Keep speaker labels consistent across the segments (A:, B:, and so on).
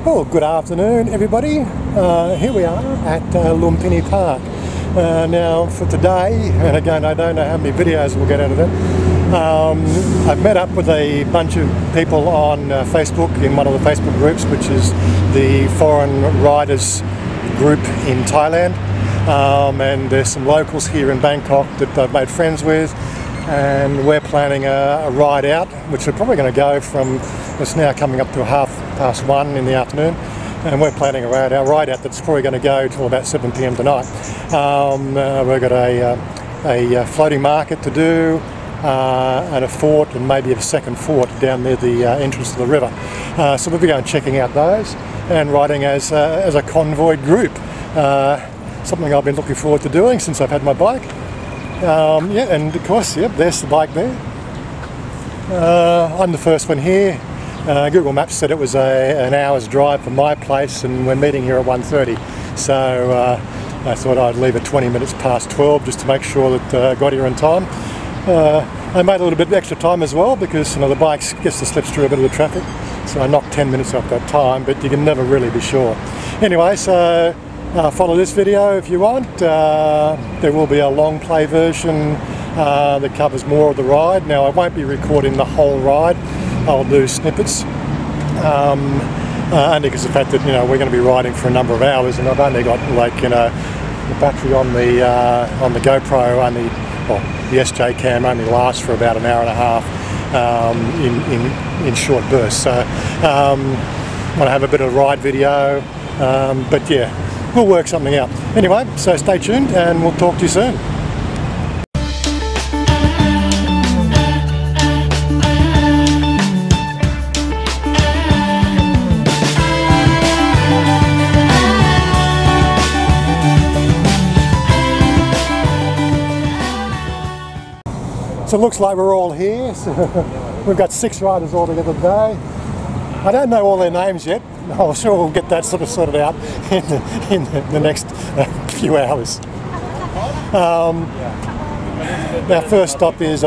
A: Well, good afternoon everybody. Here we are at Lumpini Park. Now for today, and again I don't know how many videos we'll get out of it, I've met up with a bunch of people on Facebook in one of the Facebook groups, which is the foreign riders group in Thailand, and there's some locals here in Bangkok that I've made friends with, and we're planning a ride out, which we're probably going to go from, it's now coming up to 1:30 in the afternoon, and we're planning a ride out that's probably going to go till about 7 p.m. tonight. We've got a floating market to do, and a fort, and maybe a second fort down near the entrance to the river. So we'll be going checking out those and riding as a convoy group. Something I've been looking forward to doing since I've had my bike. Yeah, and of course, yep, there's the bike there. I'm the first one here. Google Maps said it was an hour's drive from my place, and we're meeting here at 1:30. So I thought I'd leave at 20 minutes past 12 just to make sure that I got here in time. I made a little bit of extra time as well because the bike gets to slip through a bit of the traffic. So I knocked 10 minutes off that time, but you can never really be sure. Anyway, so follow this video if you want. There will be a long play version that covers more of the ride. Now I won't be recording the whole ride. I'll do snippets, only because of the fact that we're going to be riding for a number of hours, and I've only got the battery on the GoPro only, well, the SJ cam only lasts for about an hour and a half in short bursts. So I want to have a bit of a ride video, but yeah, we'll work something out. Anyway, so stay tuned and we'll talk to you soon. So it looks like we're all here. So we've got 6 riders all together today. I don't know all their names yet. I'm sure we'll get that sort of sorted out in the next few hours. Our first stop is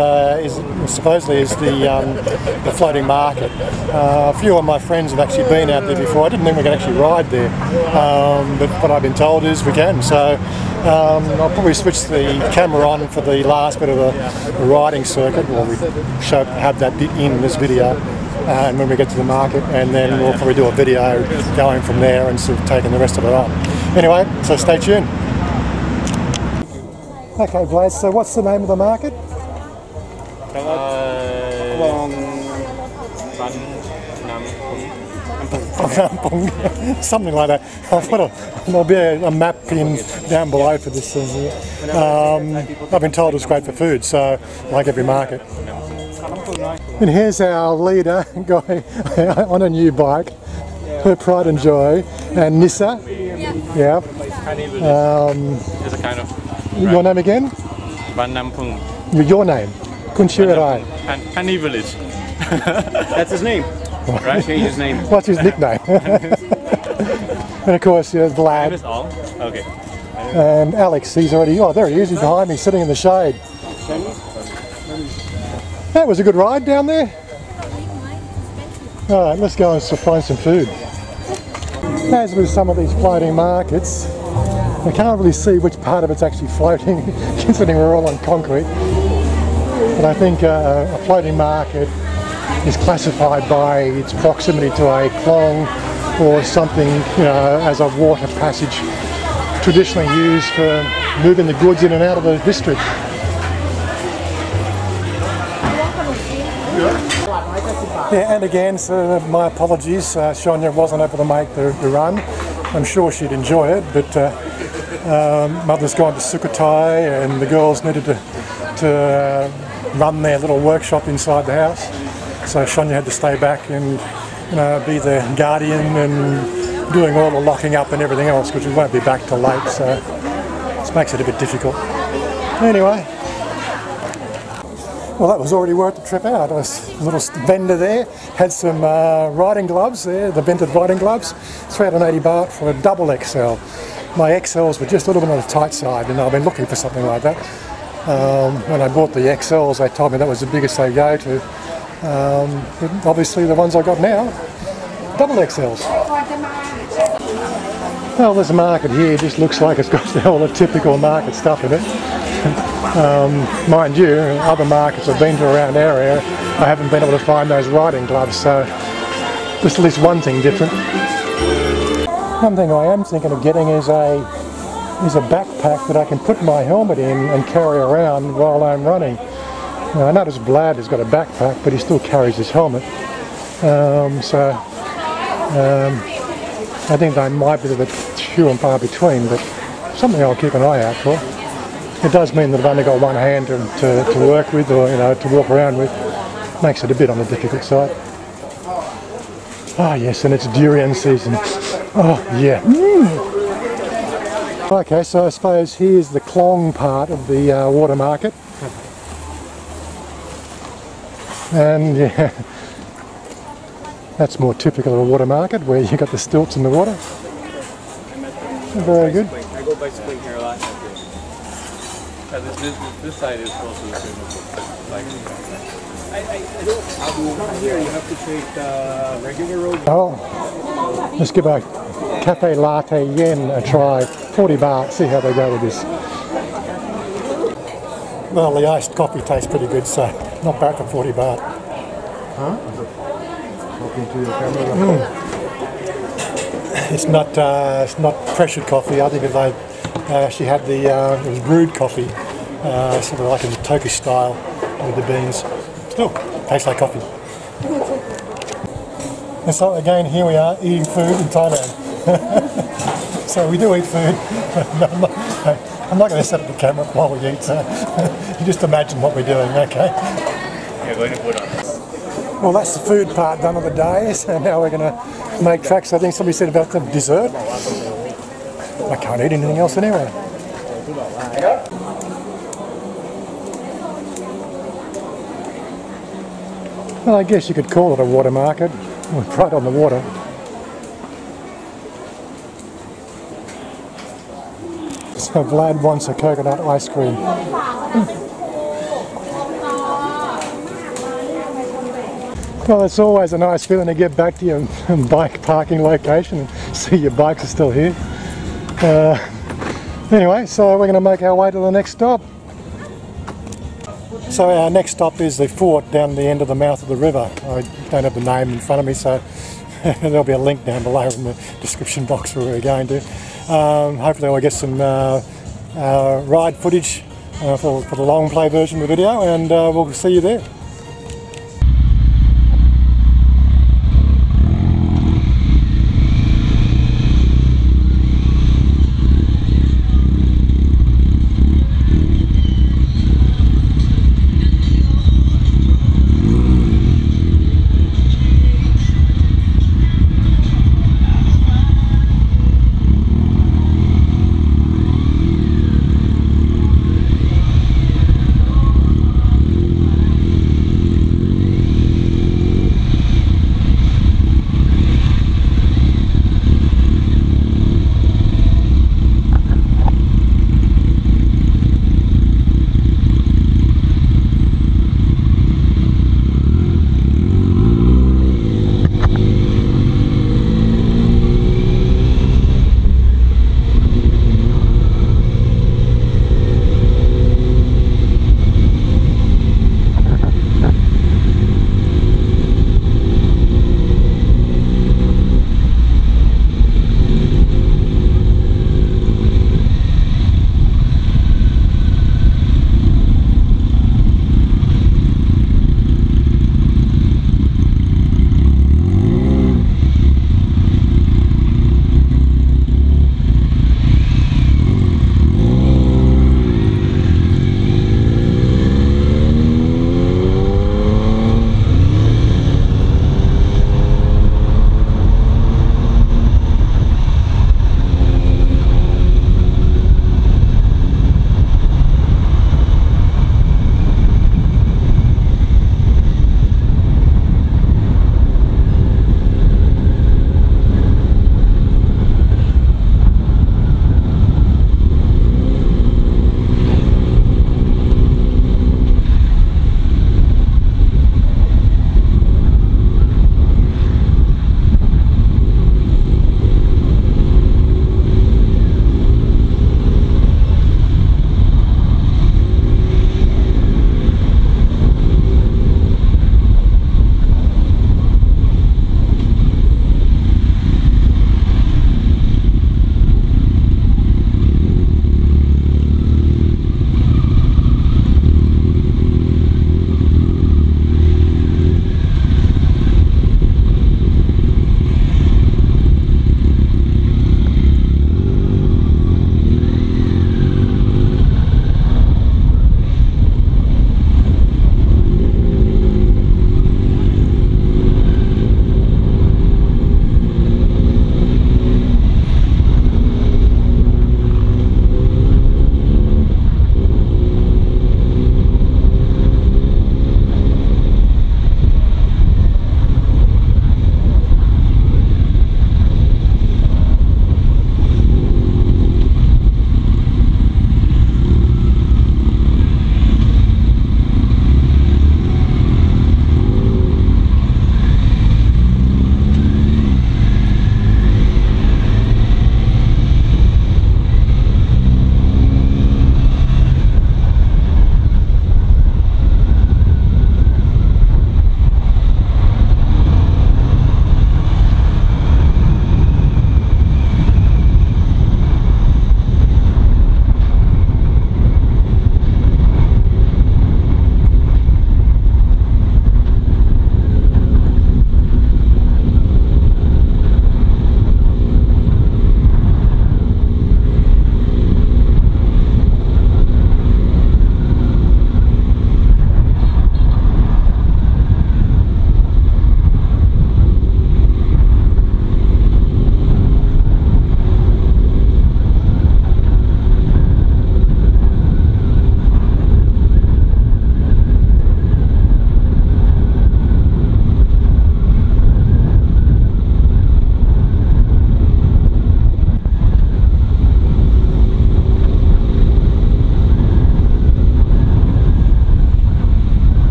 A: supposedly the floating market. A few of my friends have actually been out there before. I didn't think we could actually ride there, but what I've been told is we can. So I'll probably switch the camera on for the last bit of the riding circuit. Well, we have that bit in this video, and when we get to the market, and then we'll probably do a video going from there and sort of taking the rest of it on. Anyway, so stay tuned. Okay, Blaze, so what's the name of the market? Something like that. There'll be a map pinned down below for this thing here. I've been told it's great for food, so like every market. And here's our leader, guy on a new bike, her pride and joy, and Nissa. Yeah.
B: It's a kind of.
A: Your name again?
B: Nampung.
A: Your name? Kunchirai.
B: Honey Village.
C: That's his name. Right? Change his name.
A: What's his nickname? And of course, there's Vlad.
B: Okay.
A: And Alex, he's already, oh there he is, he's behind me, sitting in the shade. That was a good ride down there. Alright, let's go and find some food. As with some of these floating markets, I can't really see which part of it's actually floating, considering we're all on concrete. But I think a floating market is classified by its proximity to a klong or something, as a water passage traditionally used for moving the goods in and out of the district. Yeah, and again, so my apologies, Chanya wasn't able to make the run. I'm sure she'd enjoy it, but Mother's gone to Sukhothai, and the girls needed to run their little workshop inside the house. So Chanya had to stay back and be the guardian and doing all the locking up and everything else, because we won't be back till late, so this makes it a bit difficult. Anyway, well, that was already worth the trip out. There was a little vendor there, had some riding gloves there, the vented riding gloves, 380 baht for a double XL. My XLs were just a little bit on the tight side, and I've been looking for something like that. When I bought the XLs, they told me that was the biggest they go to. But obviously the ones I got now, double XLs. Well, this market here just looks like it's got all the typical market stuff in it. Mind you, other markets I've been to around our area, I haven't been able to find those riding gloves, so just at least one thing different. One thing I am thinking of getting is a backpack that I can put my helmet in and carry around while I'm running. Now, I noticed Vlad has got a backpack, but he still carries his helmet. I think they might be a bit few and far between, but something I'll keep an eye out for. It does mean that I've only got one hand to work with, or to walk around with. Makes it a bit on the difficult side. Ah yes, and it's durian season. Oh yeah. Okay, so I suppose here's the Klong part of the water market. And yeah, that's more typical of a water market, where you got the stilts in the water. Very good.
C: I go bicycling here a lot.
B: This side is also the same.
C: I don't come here, you have to take regular road.
A: Oh, let's give a cafe latte yen a try. 40 baht, see how they go with this. Well, the iced coffee tastes pretty good, so not bad for 40 baht. Huh? Talking to the camera. It's not pressured coffee. I think they actually had it was brewed coffee, sort of like in the Turkish style with the beans. Still tastes like coffee. And so again, here we are eating food in Thailand. So we do eat food. I'm not going to set up the camera while we eat, so you just imagine what we're doing, okay?
B: You're going to put on.
A: Well, that's the food part done of the day, so now we're going to make tracks. I think somebody said about the dessert. I can't eat anything else anyway. Well, I guess you could call it a water market. We're right on the water. So Vlad wants a coconut ice cream. Well, it's always a nice feeling to get back to your bike parking location and see your bikes are still here. Anyway, so we're going to make our way to the next stop. So our next stop is the fort down the end of the mouth of the river. I don't have the name in front of me, so there'll be a link down below in the description box where we're going to. Hopefully we'll get some ride footage for the long play version of the video, and we'll see you there.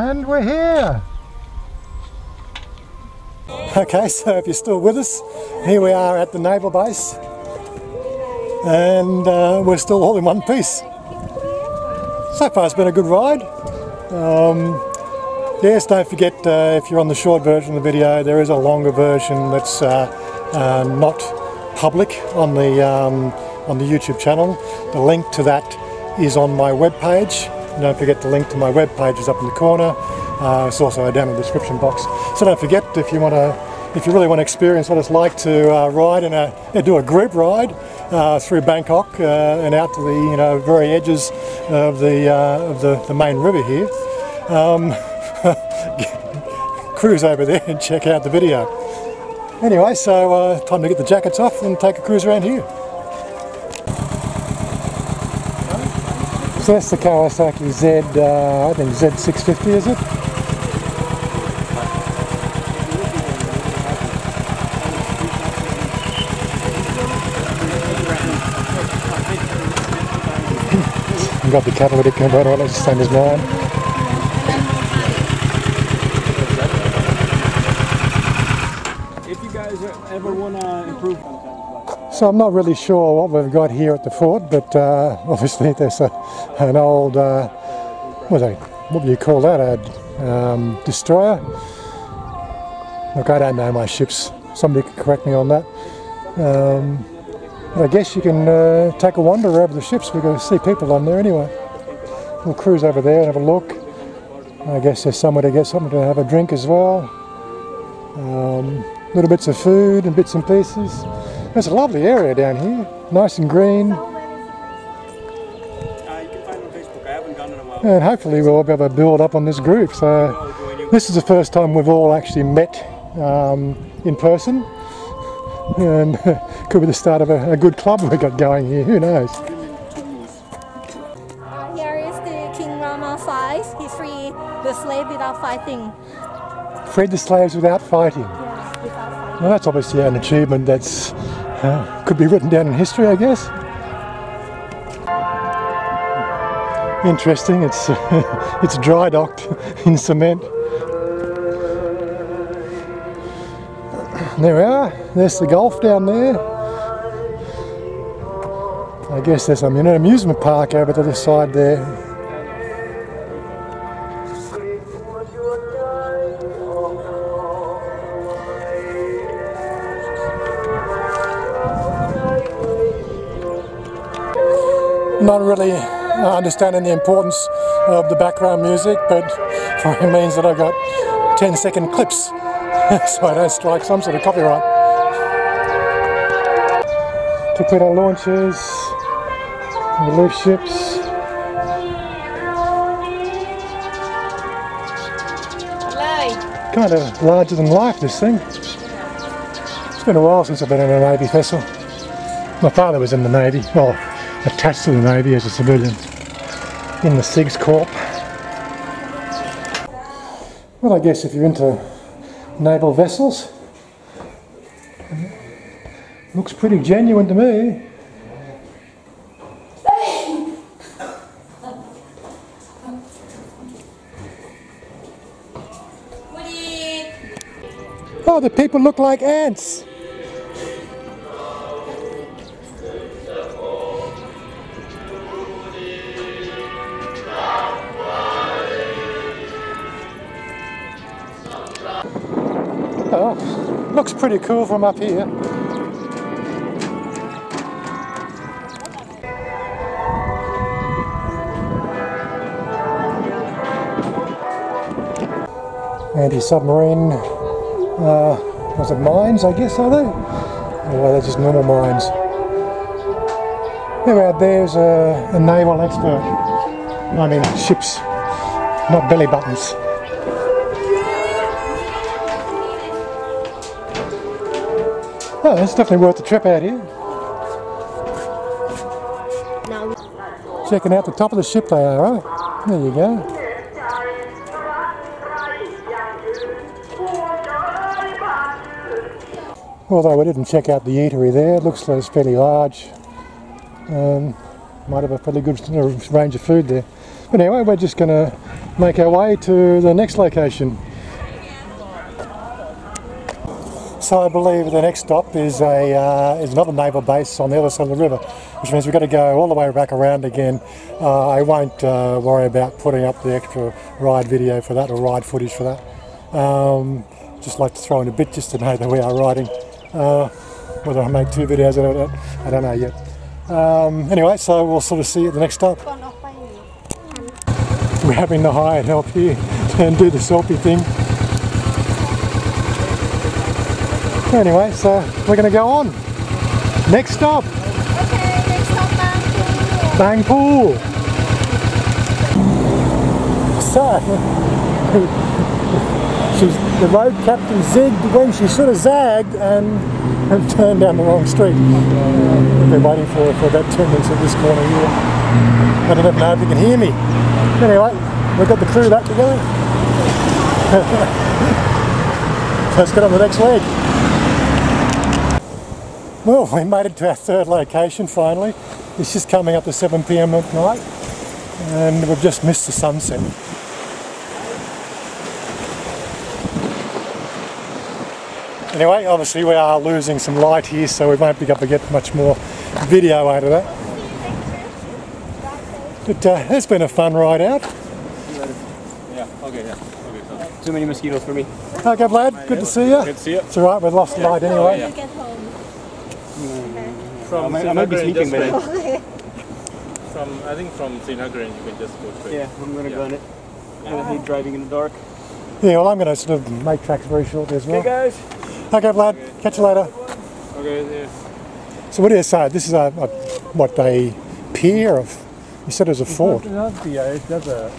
A: And we're here. Okay, so if you're still with us, here we are at the naval base, and we're still all in one piece. So far it's been a good ride. Yes, don't forget, if you're on the short version of the video, there is a longer version that's not public on the YouTube channel. The link to that is on my webpage. Don't forget, the link to my webpage is up in the corner. It's also down in the description box. So don't forget, if you really want to experience what it's like to ride do a group ride through Bangkok and out to the very edges of the main river here. Cruise over there and check out the video. Anyway, so time to get the jackets off and take a cruise around here. So that's the Kawasaki Z, I think Z650 is it? I've got the catalytic converter on it, it's the same as mine.
C: If you guys ever want to improve.
A: So I'm not really sure what we've got here at the fort, but obviously there's an old, what do you call that, a destroyer? Look, I don't know my ships, somebody can correct me on that. But I guess you can take a wander over the ships. We're going to see people on there anyway. We'll cruise over there and have a look. I guess there's somewhere to get something to have a drink as well. Little bits of food and bits and pieces. There's a lovely area down here, nice and green.
C: You can find me on Facebook. I haven't done it in a while.
A: And hopefully we'll be able to build up on this group. So this is the first time we've all actually met in person. And could be the start of a good club we got going here, who knows.
D: Here is the King Rama 5. He freed the slave without fighting.
A: Freed the slaves without fighting.
D: Yeah, without fighting.
A: Well, that's obviously an achievement that's could be written down in history, I guess. Interesting. It's dry docked in cement. There we are. There's the Gulf down there. I guess there's an amusement park over to the side there. Not really understanding the importance of the background music, but it means that I've got 10-second clips so I don't strike some sort of copyright. Torpedo launchers, relief ships. Kind of larger than life, this thing. It's been a while since I've been in a Navy vessel. My father was in the Navy, well, attached to the Navy as a civilian in the SIGS Corps. Well, I guess if you're into naval vessels, looks pretty genuine to me. Oh, the people look like ants. Oh, looks pretty cool from up here. Anti-submarine, was it mines, I guess, are they? Or are they just normal mines? Anyway, there's a naval expert. I mean, ships, not belly buttons. Oh, it's definitely worth the trip out here. Checking out the top of the ship they are, right? There you go. Although we didn't check out the eatery there, it looks like it's fairly large. Might have a fairly good range of food there. But anyway, we're just going to make our way to the next location. So I believe the next stop is another naval base on the other side of the river, which means we've got to go all the way back around again. I won't worry about putting up the extra ride video for that, or ride footage for that. Just like to throw in a bit just to know that we are riding. Whether I make 2 videos out of that, I don't know yet. Anyway, so we'll sort of see you at the next stop. We're having the hired help here and do the selfie thing. Anyway, so we're going to go on. Next stop.
D: Okay, next stop,
A: Bangkok. So, the road captain zigged when she should have zagged and turned down the wrong street. We've been waiting for about 10 minutes at this corner here. I don't even know if you can hear me. Anyway, we've got the crew back together. Let's get on the next leg. Well, we made it to our third location finally. It's just coming up to 7 PM at night and we've just missed the sunset. Anyway, obviously we are losing some light here, so we won't be able to get much more video out of that. But it's been a fun ride out.
C: Yeah, okay, yeah. Okay, so. Too many mosquitoes for me.
A: Okay, Vlad, good to see you.
C: Good to see you.
A: It's alright, we've lost light anyway.
D: You get home.
B: From
C: I might be sleeping by then.
B: I think from Srinagar you can just go straight.
C: Yeah, I'm gonna gun it. I hate driving in the dark.
A: Yeah, well, I'm going to sort of make tracks very shortly as well.
C: Okay, guys.
A: Okay, Vlad, catch you later.
B: Okay, yeah.
A: So what do you say? This is a pier of, you said it was a fort.
B: It's not pier, it's just a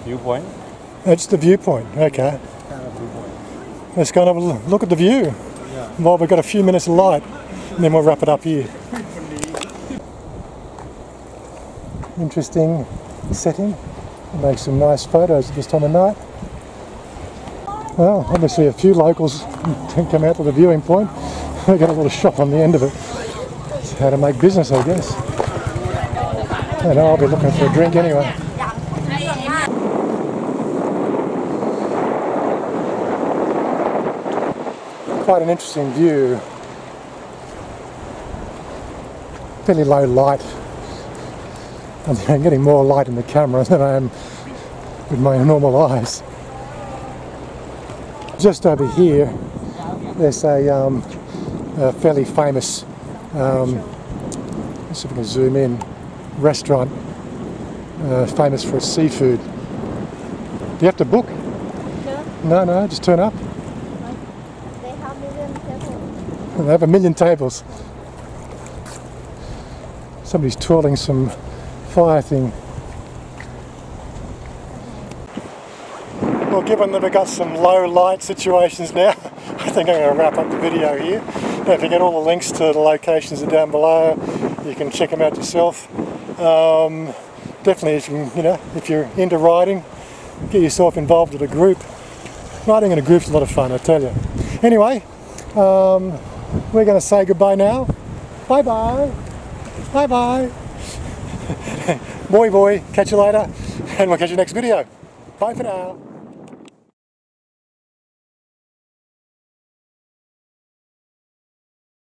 B: viewpoint.
A: It's the viewpoint, okay.
B: Kind of viewpoint.
A: Let's go and have a look at the view.
B: Yeah.
A: Well, we've got a few minutes of light and then we'll wrap it up here. Interesting setting. Make some nice photos at this time of night. Well, obviously a few locals can come out to the viewing point. We've got a little shop on the end of it. It's how to make business, I guess. I know, I'll be looking for a drink anyway. Quite an interesting view. Fairly low light. I'm getting more light in the camera than I am with my normal eyes. Just over here, there's a fairly famous, let's see if we can zoom in, restaurant, famous for its seafood. Do you have to book?
D: No.
A: No, just turn up.
D: They have million tables.
A: They have a million tables. Somebody's twirling some fire thing. Well, given that we've got some low light situations now, I think I'm going to wrap up the video here. Don't forget, all the links to the locations are down below. You can check them out yourself. Definitely, if you're into riding, get yourself involved with a group. Riding in a group's a lot of fun, I tell you. Anyway, we're going to say goodbye now. Bye bye. Bye bye. Boy, catch you later, and we'll catch you next video. Bye for now.